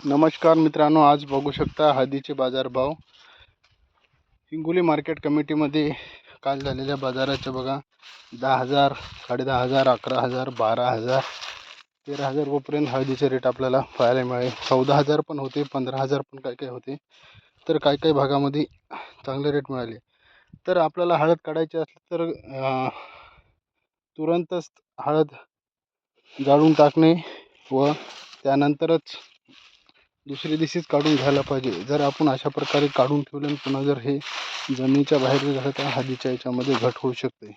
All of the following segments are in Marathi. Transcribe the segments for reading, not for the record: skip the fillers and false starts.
नमस्कार मित्रांनो, आज बघू शकता हळदीचे बाजारभाव हिंगोली मार्केट कमिटीमध्ये काल झालेल्या बाजाराचे बघा 10,000, 10,500, 11,000, 12,000, 13,000 रुपयांपर्यंत हळदीचे रेट आपल्याला पाहायला मिळाले. 14,000 पण होते, 15,000 पण काही होते. तर काही भागामध्ये चांगले रेट मिळाले. तर आपल्याला हळद काढायची असली तर तुरंतच हळद जाळून टाकणे व त्यानंतरच दुसऱ्या दिवशीच काढून घ्यायला पाहिजे. जर आपण अशा प्रकारे काढून ठेवले आणि पुन्हा जर हे जमिनीच्या बाहेर झालं तर हळदीच्या याच्यामध्ये घट होऊ शकते.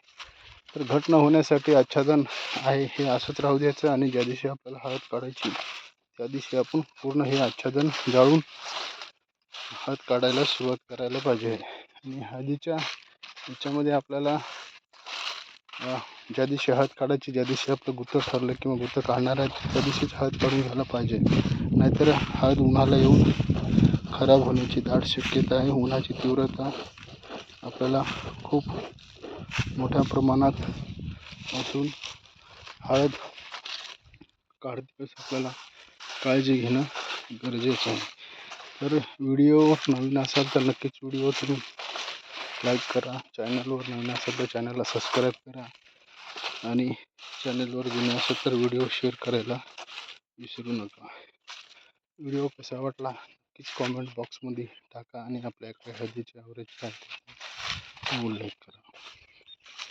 तर घट न होण्यासाठी आच्छादन आहे हे असंच राहू द्यायचं आणि ज्या दिवशी आपल्याला हळद काढायची त्या दिवशी आपण पूर्ण हे आच्छादन जाळून हळद काढायला सुरुवात करायला पाहिजे. आणि हळदीच्या याच्यामध्ये आपल्याला ज्या दिवशी हळद काढायची, ज्या दिवशी आपलं गुत्तं ठरलं किंवा गुत्तं काढणार आहे त्या दिवशीच हळद काढून घ्यायला पाहिजे. नाहीतर हळद उन्हाला येऊन खराब होण्याची दाट शक्यता आहे. उन्हाची तीव्रता आपल्याला खूप मोठ्या प्रमाणात असून हळद काढताच आपल्याला काळजी घेणं गरजेचं आहे. तर व्हिडिओ नवीन असाल तर नक्कीच व्हिडिओ तुम्ही लाईक करा. चॅनलवर नवीन असेल तर चॅनलला सबस्क्राईब करा आणि चॅनलवर जुने असेल तर व्हिडिओ शेअर करायला विसरू नका. व्हिडिओ कसा वाटला नक्कीच कॉमेंट बॉक्समध्ये टाका आणि आपल्याकडे हळदीचे ॲव्हरेज काय ते उल्लेख करा.